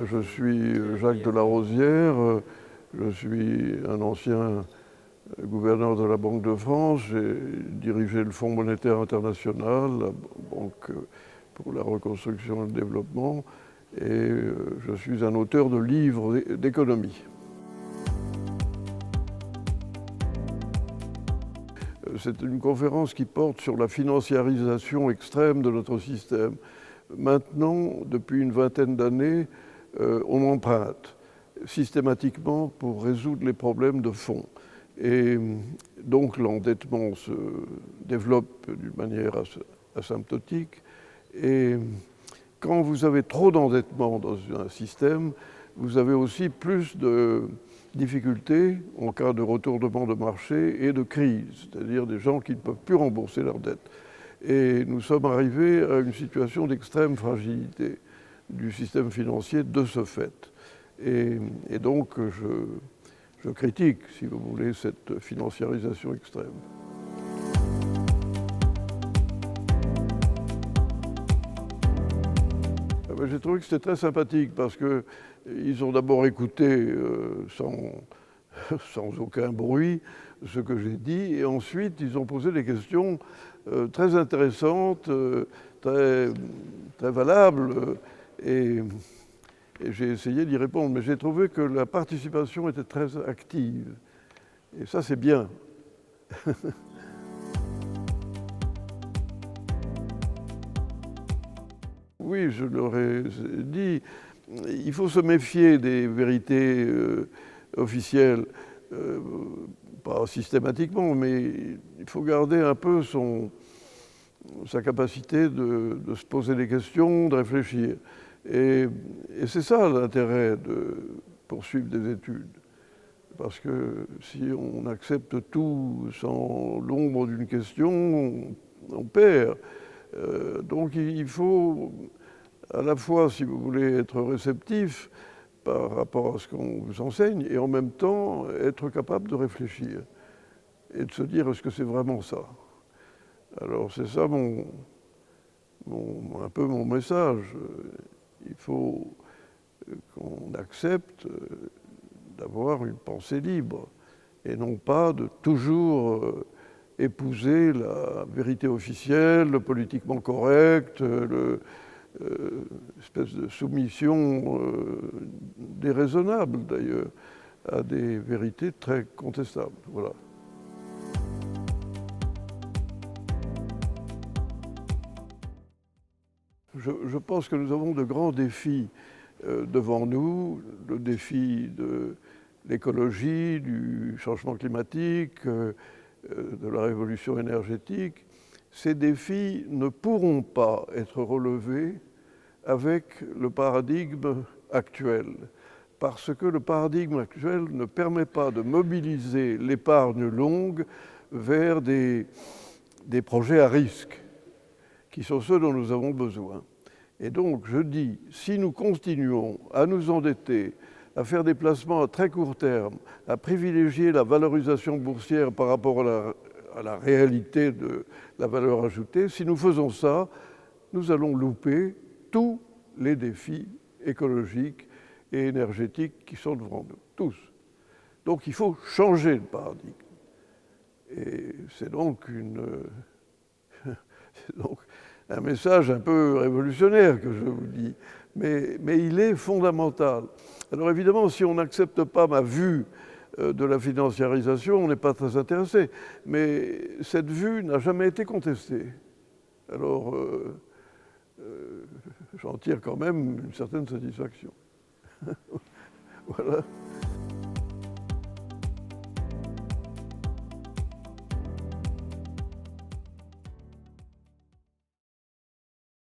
Je suis Jacques de la Rosière, je suis un ancien gouverneur de la Banque de France, j'ai dirigé le Fonds monétaire international, la Banque pour la reconstruction et le développement, et je suis un auteur de livres d'économie. C'est une conférence qui porte sur la financiarisation extrême de notre système. Maintenant, depuis une vingtaine d'années, on emprunte systématiquement pour résoudre les problèmes de fond. Et donc l'endettement se développe d'une manière asymptotique. Et quand vous avez trop d'endettement dans un système, vous avez aussi plus de difficultés en cas de retournement de marché et de crise, c'est-à-dire des gens qui ne peuvent plus rembourser leurs dettes. Et nous sommes arrivés à une situation d'extrême fragilité du système financier de ce fait. Et donc je critique, si vous voulez, cette financiarisation extrême. J'ai trouvé que c'était très sympathique parce qu'ils ont d'abord écouté sans aucun bruit ce que j'ai dit, et ensuite ils ont posé des questions très intéressantes, très valables, et j'ai essayé d'y répondre. Mais j'ai trouvé que la participation était très active, et ça c'est bien. Oui, je leur ai dit, il faut se méfier des vérités officielles, pas systématiquement, mais il faut garder un peu sa capacité de se poser des questions, de réfléchir. Et c'est ça l'intérêt de poursuivre des études. Parce que si on accepte tout sans l'ombre d'une question, on perd. Donc il faut à la fois, si vous voulez, être réceptif par rapport à ce qu'on vous enseigne et en même temps être capable de réfléchir et de se dire est-ce que c'est vraiment ça? Alors c'est ça un peu mon message. Il faut qu'on accepte d'avoir une pensée libre et non pas de toujours épouser la vérité officielle, le politiquement correct, l'espèce de soumission déraisonnable d'ailleurs à des vérités très contestables. Voilà. Je pense que nous avons de grands défis devant nous, le défi de l'écologie, du changement climatique, de la révolution énergétique. Ces défis ne pourront pas être relevés avec le paradigme actuel, parce que le paradigme actuel ne permet pas de mobiliser l'épargne longue vers des projets à risque, qui sont ceux dont nous avons besoin. Et donc, je dis, si nous continuons à nous endetter, à faire des placements à très court terme, à privilégier la valorisation boursière par rapport à la réalité de la valeur ajoutée, si nous faisons ça, nous allons louper tous les défis écologiques et énergétiques qui sont devant nous, tous. Donc il faut changer le paradigme. Et c'est donc un message un peu révolutionnaire que je vous dis, mais il est fondamental. Alors évidemment, si on n'accepte pas ma vue de la financiarisation, on n'est pas très intéressé, mais cette vue n'a jamais été contestée. Alors j'en tire quand même une certaine satisfaction. Voilà.